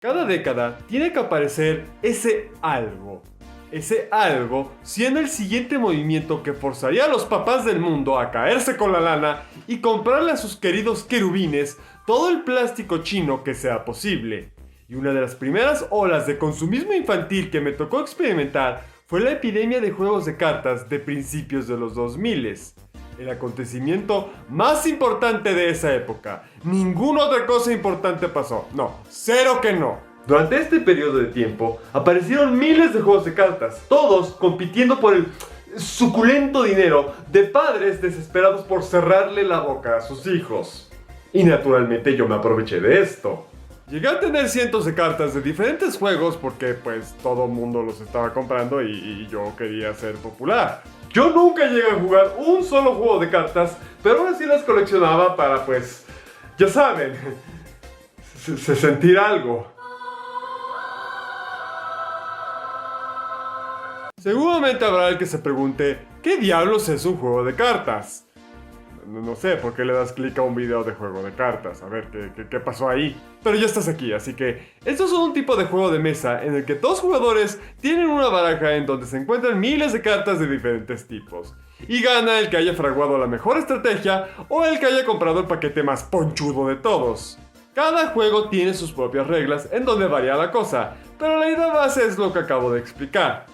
Cada década tiene que aparecer ese algo. Ese algo siendo el siguiente movimiento que forzaría a los papás del mundo a caerse con la lana y comprarle a sus queridos querubines todo el plástico chino que sea posible. Y una de las primeras olas de consumismo infantil que me tocó experimentar fue la epidemia de juegos de cartas de principios de los 2000. El acontecimiento más importante de esa época. Ninguna otra cosa importante pasó. No, cero que no. Durante este periodo de tiempo aparecieron miles de juegos de cartas, todos compitiendo por el suculento dinero de padres desesperados por cerrarle la boca a sus hijos. Y naturalmente yo me aproveché de esto. Llegué a tener cientos de cartas de diferentes juegos porque pues todo el mundo los estaba comprando y yo quería ser popular. Yo nunca llegué a jugar un solo juego de cartas, pero aún así las coleccionaba para pues, ya saben, sentir algo. Seguramente habrá el que se pregunte, ¿qué diablos es un juego de cartas? No sé por qué le das clic a un video de juego de cartas, a ver qué pasó ahí. Pero ya estás aquí, así que estos son un tipo de juego de mesa en el que dos jugadores tienen una baraja en donde se encuentran miles de cartas de diferentes tipos. Y gana el que haya fraguado la mejor estrategia o el que haya comprado el paquete más ponchudo de todos. Cada juego tiene sus propias reglas en donde varía la cosa, pero la idea base es lo que acabo de explicar.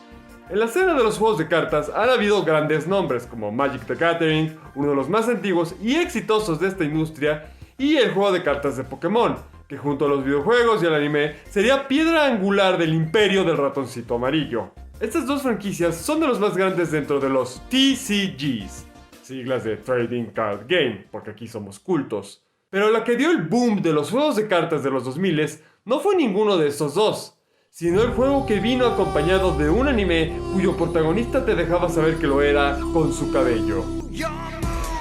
En la escena de los juegos de cartas han habido grandes nombres como Magic the Gathering, uno de los más antiguos y exitosos de esta industria, y el juego de cartas de Pokémon, que junto a los videojuegos y el anime sería piedra angular del imperio del ratoncito amarillo. Estas dos franquicias son de los más grandes dentro de los TCGs, siglas de Trading Card Game, porque aquí somos cultos. Pero la que dio el boom de los juegos de cartas de los 2000 no fue ninguno de estos dos, sino el juego que vino acompañado de un anime cuyo protagonista te dejaba saber que lo era con su cabello.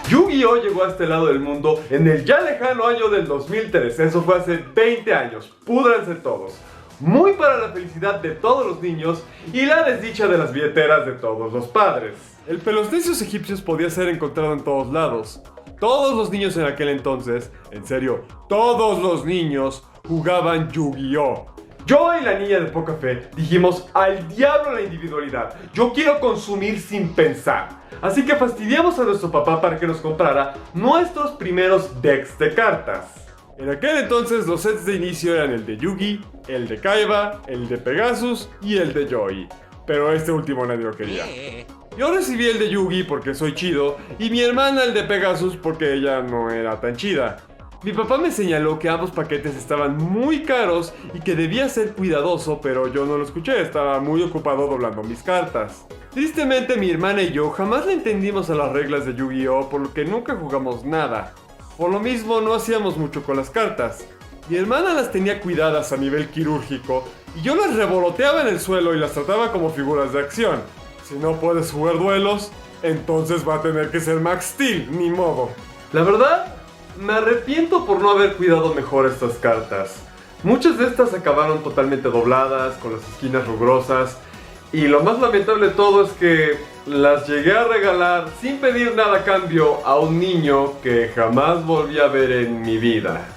Yu-Gi-Oh! Llegó a este lado del mundo en el ya lejano año del 2003, eso fue hace 20 años, púdranse todos. Muy para la felicidad de todos los niños y la desdicha de las billeteras de todos los padres. El pelosticios egipcios podía ser encontrado en todos lados. Todos los niños en aquel entonces, en serio, todos los niños jugaban Yu-Gi-Oh! Yo y la niña de poca fe dijimos al diablo la individualidad, yo quiero consumir sin pensar. Así que fastidiamos a nuestro papá para que nos comprara nuestros primeros decks de cartas. En aquel entonces los sets de inicio eran el de Yugi, el de Kaiba, el de Pegasus y el de Joy. Pero este último nadie lo quería. Yo recibí el de Yugi porque soy chido y mi hermana el de Pegasus porque ella no era tan chida. Mi papá me señaló que ambos paquetes estaban muy caros y que debía ser cuidadoso, pero yo no lo escuché, estaba muy ocupado doblando mis cartas. Tristemente mi hermana y yo jamás le entendimos a las reglas de Yu-Gi-Oh! Por lo que nunca jugamos nada. Por lo mismo no hacíamos mucho con las cartas. Mi hermana las tenía cuidadas a nivel quirúrgico y yo las revoloteaba en el suelo y las trataba como figuras de acción. Si no puedes jugar duelos, entonces va a tener que ser Max Steel, ni modo. La verdad, me arrepiento por no haber cuidado mejor estas cartas. Muchas de estas acabaron totalmente dobladas, con las esquinas rugrosas. Y lo más lamentable de todo es que las llegué a regalar sin pedir nada a cambio a un niño que jamás volví a ver en mi vida.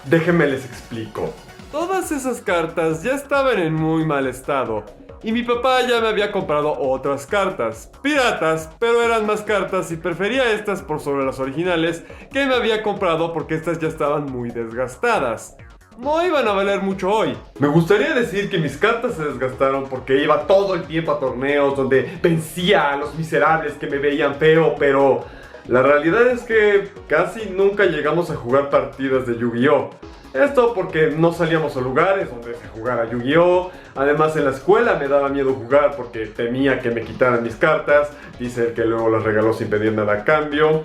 Déjenme les explico. Todas esas cartas ya estaban en muy mal estado. Y mi papá ya me había comprado otras cartas, piratas, pero eran más cartas y prefería estas por sobre las originales que me había comprado porque estas ya estaban muy desgastadas. No iban a valer mucho hoy. Me gustaría decir que mis cartas se desgastaron porque iba todo el tiempo a torneos donde vencía a los miserables que me veían feo, pero la realidad es que casi nunca llegamos a jugar partidas de Yu-Gi-Oh! Esto porque no salíamos a lugares donde se jugara Yu-Gi-Oh! Además en la escuela me daba miedo jugar porque temía que me quitaran mis cartas. Dice el que luego las regaló sin pedir nada a cambio.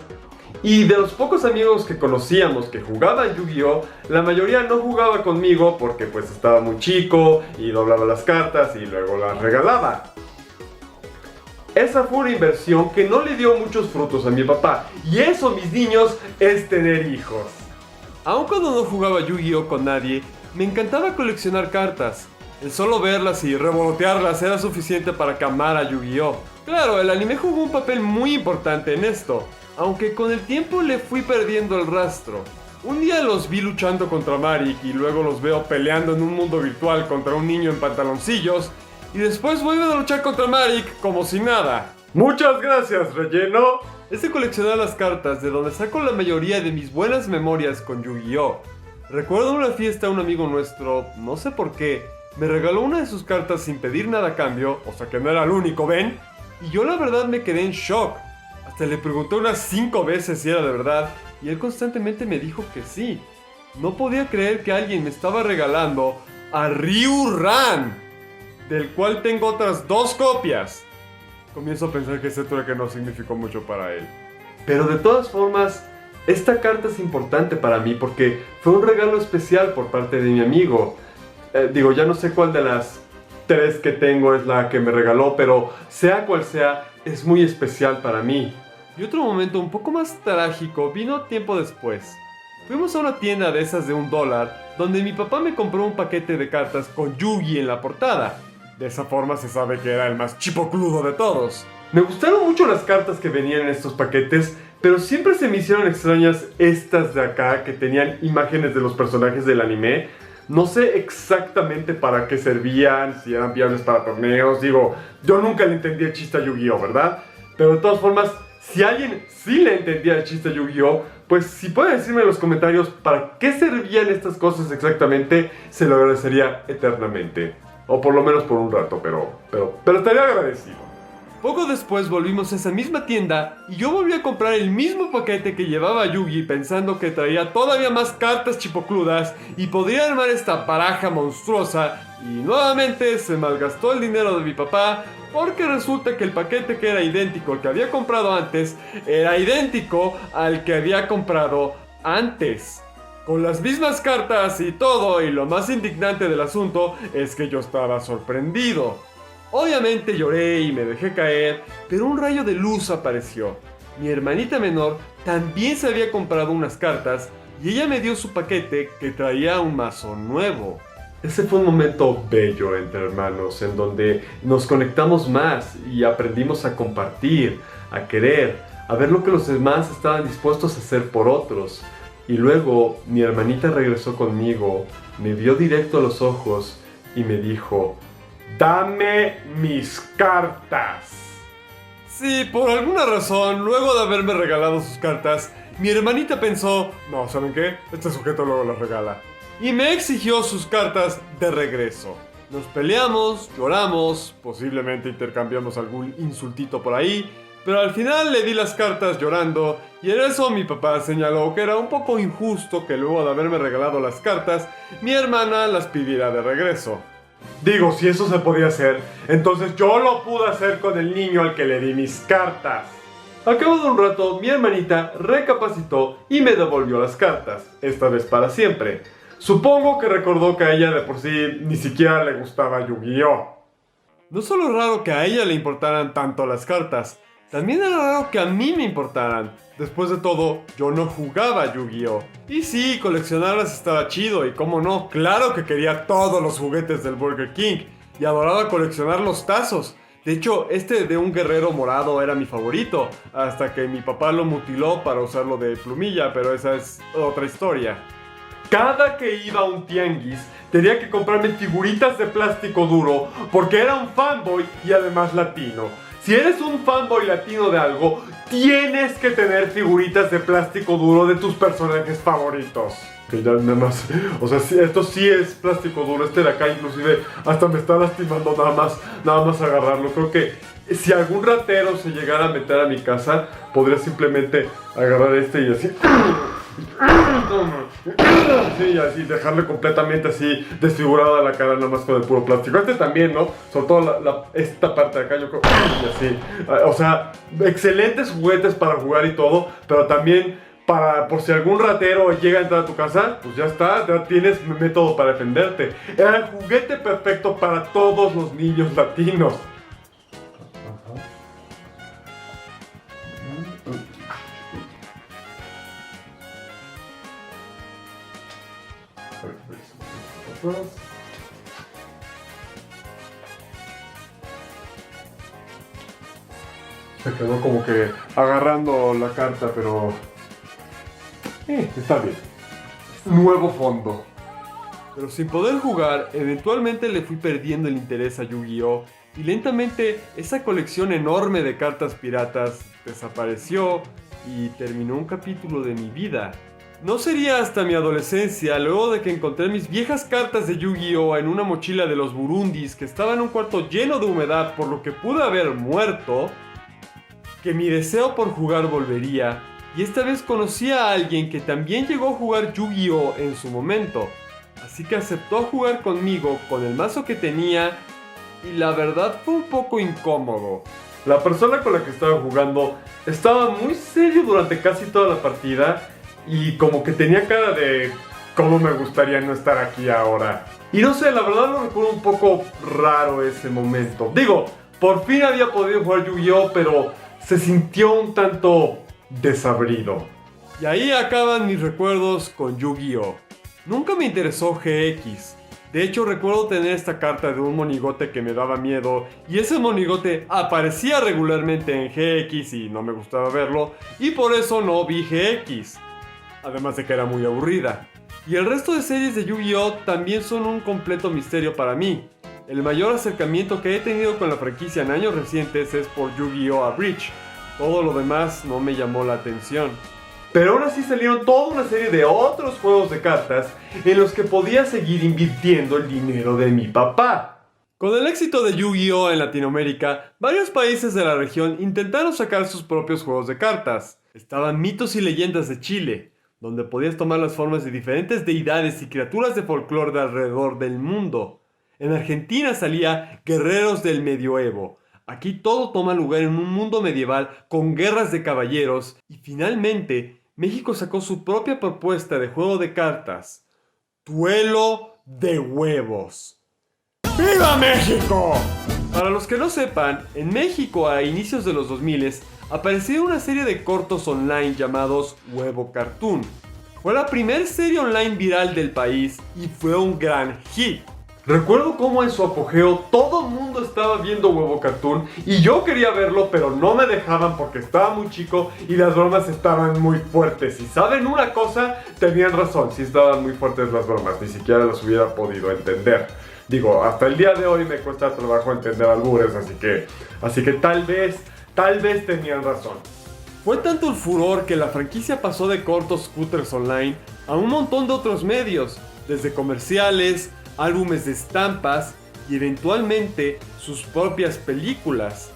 Y de los pocos amigos que conocíamos que jugaban Yu-Gi-Oh! La mayoría no jugaba conmigo porque pues estaba muy chico y doblaba las cartas y luego las regalaba. Esa fue una inversión que no le dio muchos frutos a mi papá. Y eso, mis niños, es tener hijos. Aun cuando no jugaba Yu-Gi-Oh! Con nadie, me encantaba coleccionar cartas. El solo verlas y revolotearlas era suficiente para que amara Yu-Gi-Oh! Claro, el anime jugó un papel muy importante en esto, aunque con el tiempo le fui perdiendo el rastro. Un día los vi luchando contra Marik y luego los veo peleando en un mundo virtual contra un niño en pantaloncillos y después vuelven a luchar contra Marik como si nada. ¡Muchas gracias, relleno! Es de coleccionar las cartas de donde saco la mayoría de mis buenas memorias con Yu-Gi-Oh! Recuerdo una fiesta un amigo nuestro, no sé por qué, me regaló una de sus cartas sin pedir nada a cambio, o sea que no era el único, ¿ven? Y yo la verdad me quedé en shock. Hasta le pregunté unas 5 veces si era de verdad, y él constantemente me dijo que sí. No podía creer que alguien me estaba regalando a Ryu Ran, del cual tengo otras 2 copias. Comienzo a pensar que ese trueque no significó mucho para él. Pero de todas formas, esta carta es importante para mí porque fue un regalo especial por parte de mi amigo. Ya no sé cuál de las 3 que tengo es la que me regaló, pero sea cual sea, es muy especial para mí. Y otro momento un poco más trágico vino tiempo después. Fuimos a una tienda de esas de $1, donde mi papá me compró un paquete de cartas con Yugi en la portada. De esa forma se sabe que era el más chipocludo de todos. Me gustaron mucho las cartas que venían en estos paquetes, pero siempre se me hicieron extrañas estas de acá que tenían imágenes de los personajes del anime. No sé exactamente para qué servían, si eran viables para torneos. Digo, yo nunca le entendí el chiste a Yu-Gi-Oh, ¿verdad? Pero de todas formas, si alguien sí le entendía el chiste a Yu-Gi-Oh, pues si puede decirme en los comentarios para qué servían estas cosas exactamente, se lo agradecería eternamente. O por lo menos por un rato, pero estaría agradecido. Poco después volvimos a esa misma tienda y yo volví a comprar el mismo paquete que llevaba Yugi pensando que traía todavía más cartas chipocludas y podría armar esta baraja monstruosa y nuevamente se malgastó el dinero de mi papá porque resulta que el paquete que era idéntico al que había comprado antes era idéntico al que había comprado antes. Con las mismas cartas y todo, y lo más indignante del asunto es que yo estaba sorprendido. Obviamente lloré y me dejé caer, pero un rayo de luz apareció. Mi hermanita menor también se había comprado unas cartas y ella me dio su paquete que traía un mazo nuevo. Ese fue un momento bello entre hermanos, en donde nos conectamos más y aprendimos a compartir, a querer, a ver lo que los demás estaban dispuestos a hacer por otros. Y luego mi hermanita regresó conmigo, me vio directo a los ojos y me dijo: ¡dame mis cartas! Sí, por alguna razón, luego de haberme regalado sus cartas, mi hermanita pensó: no, ¿saben qué? Este sujeto luego las regala. Y me exigió sus cartas de regreso. Nos peleamos, lloramos, posiblemente intercambiamos algún insultito por ahí, pero al final le di las cartas llorando y en eso mi papá señaló que era un poco injusto que luego de haberme regalado las cartas, mi hermana las pidiera de regreso. Digo, si eso se podía hacer, entonces yo lo pude hacer con el niño al que le di mis cartas. Al cabo de un rato, mi hermanita recapacitó y me devolvió las cartas, esta vez para siempre. Supongo que recordó que a ella de por sí ni siquiera le gustaba Yu-Gi-Oh. No solo es raro que a ella le importaran tanto las cartas, también era raro que a mí me importaran. Después de todo, yo no jugaba Yu-Gi-Oh! Y sí, coleccionarlas estaba chido y cómo no, claro que quería todos los juguetes del Burger King y adoraba coleccionar los tazos. De hecho, este de un guerrero morado era mi favorito, hasta que mi papá lo mutiló para usarlo de plumilla, pero esa es otra historia. Cada que iba a un tianguis, tenía que comprarme figuritas de plástico duro porque era un fanboy y además latino. Si eres un fanboy latino de algo, tienes que tener figuritas de plástico duro de tus personajes favoritos. Que ya nada más, o sea, sí, esto sí es plástico duro, este de acá inclusive hasta me está lastimando nada más agarrarlo. Creo que si algún ratero se llegara a meter a mi casa, podría simplemente agarrar este y así... Sí, así, dejarle completamente así desfigurada la cara nada más con el puro plástico. Este también, ¿no? Sobre todo esta parte de acá, yo creo. Y así. O sea, excelentes juguetes para jugar y todo, pero también por si algún ratero llega a entrar a tu casa, pues ya está, ya tienes método para defenderte. Era el juguete perfecto para todos los niños latinos. Se quedó como que agarrando la carta, pero está bien. nuevo fondo. Pero sin poder jugar, eventualmente le fui perdiendo el interés a Yu-Gi-Oh! Y lentamente esa colección enorme de cartas piratas desapareció y terminó un capítulo de mi vida. No sería hasta mi adolescencia, luego de que encontré mis viejas cartas de Yu-Gi-Oh! En una mochila de los Burundis que estaba en un cuarto lleno de humedad por lo que pude haber muerto, que mi deseo por jugar volvería, y esta vez conocí a alguien que también llegó a jugar Yu-Gi-Oh! En su momento, así que aceptó jugar conmigo con el mazo que tenía y la verdad fue un poco incómodo. La persona con la que estaba jugando estaba muy serio durante casi toda la partida y como que tenía cara de cómo me gustaría no estar aquí ahora. Y no sé, la verdad lo recuerdo un poco raro ese momento. Digo, por fin había podido jugar Yu-Gi-Oh! Pero se sintió un tanto desabrido. Y ahí acaban mis recuerdos con Yu-Gi-Oh! Nunca me interesó GX. De hecho, recuerdo tener esta carta de un monigote que me daba miedo y ese monigote aparecía regularmente en GX y no me gustaba verlo y por eso no vi GX. Además de que era muy aburrida. Y el resto de series de Yu-Gi-Oh! También son un completo misterio para mí. El mayor acercamiento que he tenido con la franquicia en años recientes es por Yu-Gi-Oh! Abridged. Todo lo demás no me llamó la atención. Pero aún así salieron toda una serie de otros juegos de cartas en los que podía seguir invirtiendo el dinero de mi papá. Con el éxito de Yu-Gi-Oh! En Latinoamérica, varios países de la región intentaron sacar sus propios juegos de cartas. Estaban Mitos y Leyendas de Chile, donde podías tomar las formas de diferentes deidades y criaturas de folclore de alrededor del mundo. En Argentina salía Guerreros del Medioevo. Aquí todo toma lugar en un mundo medieval con guerras de caballeros y finalmente México sacó su propia propuesta de juego de cartas, Duelo de Huevos. ¡Viva México! Para los que no sepan, en México a inicios de los 2000 apareció una serie de cortos online llamados Huevo Cartoon. Fue la primera serie online viral del país y fue un gran hit. Recuerdo cómo en su apogeo todo el mundo estaba viendo Huevo Cartoon y yo quería verlo pero no me dejaban porque estaba muy chico y las bromas estaban muy fuertes. Y saben una cosa, tenían razón, sí estaban muy fuertes las bromas, ni siquiera las hubiera podido entender. Digo, hasta el día de hoy me cuesta trabajo entender albures, así que tal vez tenían razón. Fue tanto el furor que la franquicia pasó de cortos cutters online a un montón de otros medios, desde comerciales, álbumes de estampas y eventualmente sus propias películas.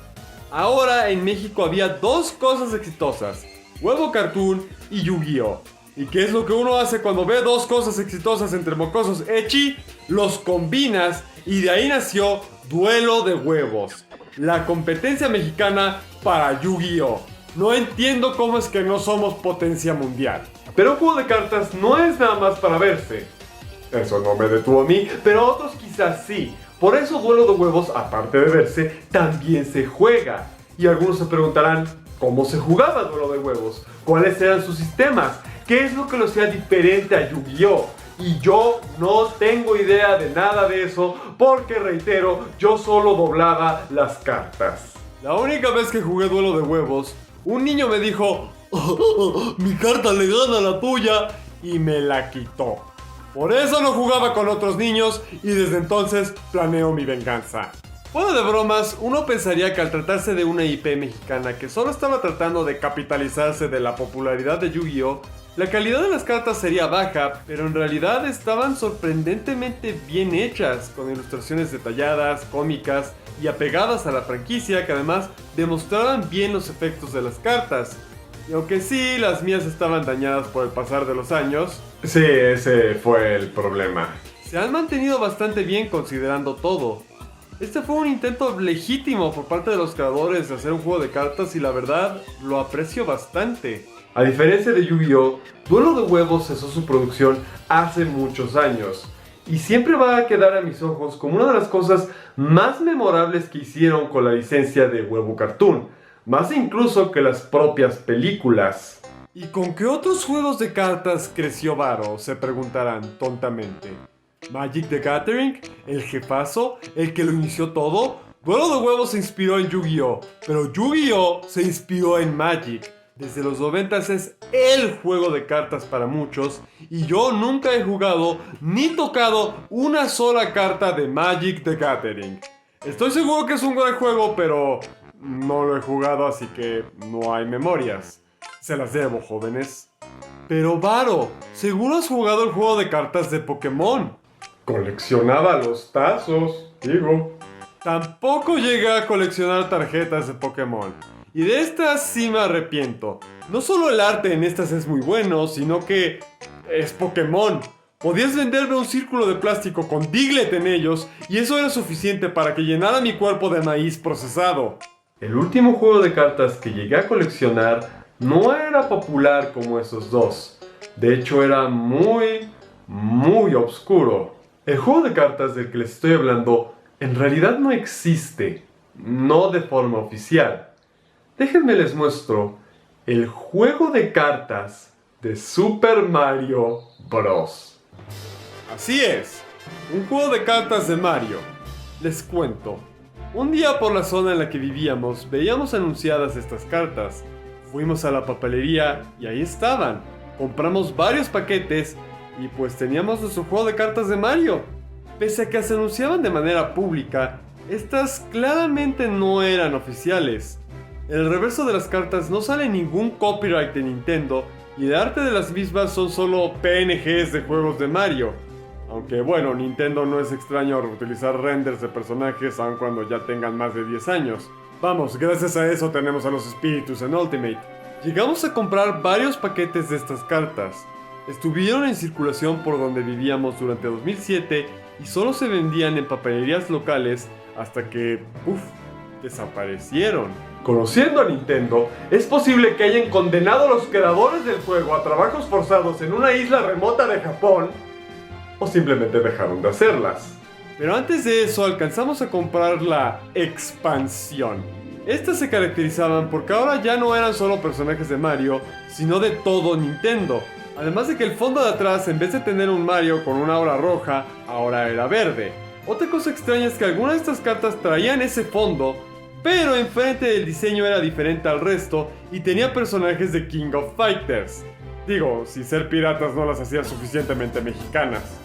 Ahora en México había dos cosas exitosas, Huevo Cartoon y Yu-Gi-Oh! ¿Y qué es lo que uno hace cuando ve dos cosas exitosas entre mocosos echi? Los combinas y de ahí nació Duelo de Huevos, la competencia mexicana para Yu-Gi-Oh! No entiendo cómo es que no somos potencia mundial. Pero un juego de cartas no es nada más para verse. Eso no me detuvo a mí, pero otros quizás sí. Por eso Duelo de Huevos, aparte de verse, también se juega. Y algunos se preguntarán, ¿cómo se jugaba Duelo de Huevos? ¿Cuáles eran sus sistemas? ¿Qué es lo que lo hacía diferente a Yu-Gi-Oh? Y yo no tengo idea de nada de eso, porque reitero, yo solo doblaba las cartas. La única vez que jugué Duelo de Huevos, un niño me dijo, mi carta le gana a la tuya, y me la quitó. Por eso no jugaba con otros niños y desde entonces planeo mi venganza. Fuera de bromas, uno pensaría que al tratarse de una IP mexicana que solo estaba tratando de capitalizarse de la popularidad de Yu-Gi-Oh!, la calidad de las cartas sería baja, pero en realidad estaban sorprendentemente bien hechas, con ilustraciones detalladas, cómicas y apegadas a la franquicia que además demostraban bien los efectos de las cartas. Y aunque sí, las mías estaban dañadas por el pasar de los años. Sí, ese fue el problema. Se han mantenido bastante bien considerando todo. Este fue un intento legítimo por parte de los creadores de hacer un juego de cartas y la verdad, lo aprecio bastante. A diferencia de Yu-Gi-Oh!, Duelo de Huevos cesó su producción hace muchos años. Y siempre va a quedar a mis ojos como una de las cosas más memorables que hicieron con la licencia de Huevo Cartoon. Más incluso que las propias películas. ¿Y con qué otros juegos de cartas creció Varo? Se preguntarán tontamente. ¿Magic the Gathering? ¿El jefazo? ¿El que lo inició todo? Duelo de Huevos se inspiró en Yu-Gi-Oh! Pero Yu-Gi-Oh! Se inspiró en Magic. Desde los 90 es el juego de cartas para muchos y yo nunca he jugado ni tocado una sola carta de Magic the Gathering. Estoy seguro que es un gran juego, pero no lo he jugado, así que no hay memorias. Se las debo, jóvenes. Pero Varo, seguro has jugado el juego de cartas de Pokémon. Coleccionaba los tazos, digo. Tampoco llegué a coleccionar tarjetas de Pokémon. Y de estas sí me arrepiento. No solo el arte en estas es muy bueno, sino que es Pokémon. Podías venderme un círculo de plástico con Diglett en ellos y eso era suficiente para que llenara mi cuerpo de maíz procesado. El último juego de cartas que llegué a coleccionar no era popular como esos dos. De hecho era muy oscuro. El juego de cartas del que les estoy hablando en realidad no existe, no de forma oficial. Déjenme les muestro el juego de cartas de Super Mario Bros. Así es, un juego de cartas de Mario. Les cuento. Un día por la zona en la que vivíamos veíamos anunciadas estas cartas. Fuimos a la papelería y ahí estaban. Compramos varios paquetes y pues teníamos nuestro juego de cartas de Mario. Pese a que se anunciaban de manera pública, estas claramente no eran oficiales. En el reverso de las cartas no sale ningún copyright de Nintendo y el arte de las mismas son solo PNGs de juegos de Mario. Aunque bueno, Nintendo no es extraño reutilizar renders de personajes aun cuando ya tengan más de 10 años. Vamos, gracias a eso tenemos a los espíritus en Ultimate. Llegamos a comprar varios paquetes de estas cartas. Estuvieron en circulación por donde vivíamos durante 2007 y solo se vendían en papelerías locales hasta que, desaparecieron. Conociendo a Nintendo, es posible que hayan condenado a los creadores del juego a trabajos forzados en una isla remota de Japón, o simplemente dejaron de hacerlas. Pero antes de eso alcanzamos a comprar la expansión. Estas se caracterizaban porque ahora ya no eran solo personajes de Mario, sino de todo Nintendo. Además de que el fondo de atrás, en vez de tener un Mario con una aura roja, ahora era verde. Otra cosa extraña es que algunas de estas cartas traían ese fondo, pero enfrente del diseño era diferente al resto y tenía personajes de King of Fighters. Digo, si ser piratas no las hacía suficientemente mexicanas.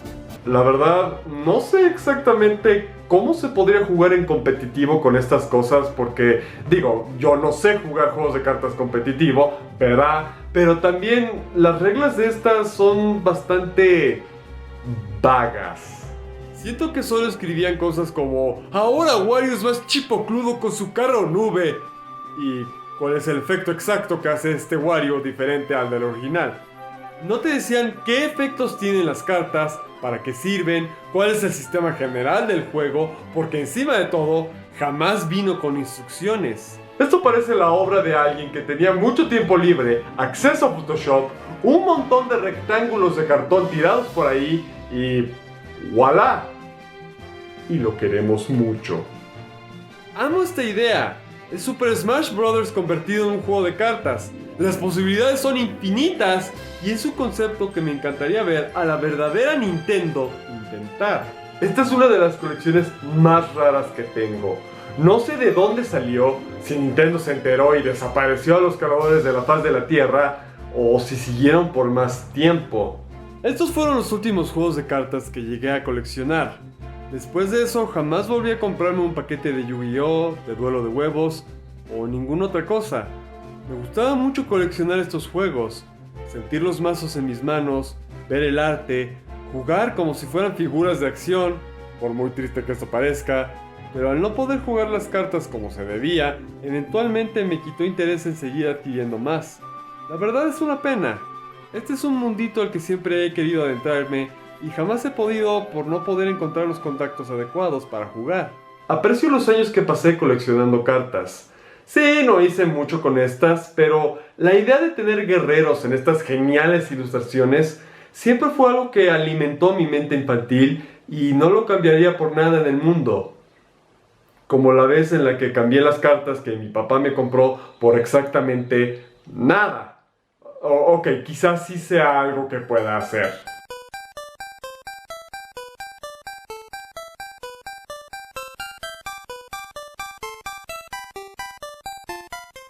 La verdad, no sé exactamente cómo se podría jugar en competitivo con estas cosas porque, digo, yo no sé jugar juegos de cartas competitivo, ¿verdad? Pero también las reglas de estas son bastante vagas. Siento que solo escribían cosas como ahora Wario es más chipocludo con su carro nube. ¿Y cuál es el efecto exacto que hace este Wario diferente al del original? No te decían qué efectos tienen las cartas, para qué sirven, cuál es el sistema general del juego, porque encima de todo, jamás vino con instrucciones. Esto parece la obra de alguien que tenía mucho tiempo libre, acceso a Photoshop, un montón de rectángulos de cartón tirados por ahí y ¡voilá! Y lo queremos mucho. Amo esta idea. Es Super Smash Bros. Convertido en un juego de cartas. Las posibilidades son infinitas y es un concepto que me encantaría ver a la verdadera Nintendo intentar. Esta es una de las colecciones más raras que tengo. No sé de dónde salió, si Nintendo se enteró y desapareció a los creadores de la faz de la Tierra, o si siguieron por más tiempo. Estos fueron los últimos juegos de cartas que llegué a coleccionar. Después de eso jamás volví a comprarme un paquete de Yu-Gi-Oh!, de Duelo de Huevos o ninguna otra cosa. Me gustaba mucho coleccionar estos juegos, sentir los mazos en mis manos, ver el arte, jugar como si fueran figuras de acción, por muy triste que esto parezca, pero al no poder jugar las cartas como se debía, eventualmente me quitó interés en seguir adquiriendo más. La verdad es una pena. Este es un mundito al que siempre he querido adentrarme y jamás he podido por no poder encontrar los contactos adecuados para jugar. Aprecio los años que pasé coleccionando cartas. Sí, no hice mucho con estas, pero la idea de tener guerreros en estas geniales ilustraciones siempre fue algo que alimentó mi mente infantil y no lo cambiaría por nada en el mundo. Como la vez en la que cambié las cartas que mi papá me compró por exactamente nada. Ok, quizás sí sea algo que pueda hacer.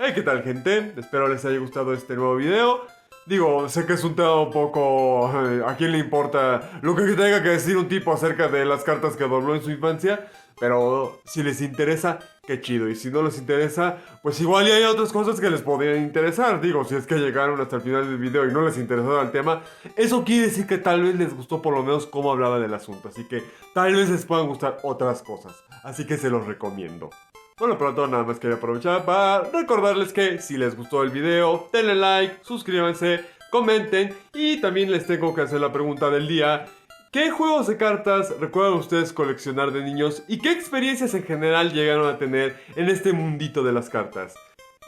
Hey, ¿qué tal, gente? Espero les haya gustado este nuevo video. Digo, sé que es un tema un poco... ¿A quién le importa lo que tenga que decir un tipo acerca de las cartas que dobló en su infancia? Pero si les interesa, qué chido. Y si no les interesa, pues igual ya hay otras cosas que les podrían interesar. Digo, si es que llegaron hasta el final del video y no les interesaba el tema, eso quiere decir que tal vez les gustó por lo menos cómo hablaba del asunto. Así que tal vez les puedan gustar otras cosas. Así que se los recomiendo. Bueno, pronto nada más quería aprovechar para recordarles que si les gustó el video, denle like, suscríbanse, comenten y también les tengo que hacer la pregunta del día. ¿Qué juegos de cartas recuerdan ustedes coleccionar de niños y qué experiencias en general llegaron a tener en este mundito de las cartas?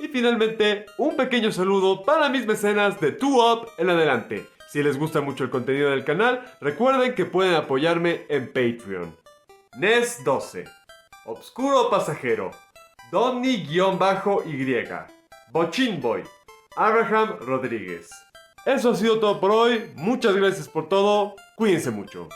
Y finalmente, un pequeño saludo para mis mecenas de 2UP en adelante. Si les gusta mucho el contenido del canal, recuerden que pueden apoyarme en Patreon. Nes12, Obscuro Pasajero, Donny-Y, Bochinboy, Abraham Rodríguez. Eso ha sido todo por hoy, muchas gracias por todo, cuídense mucho.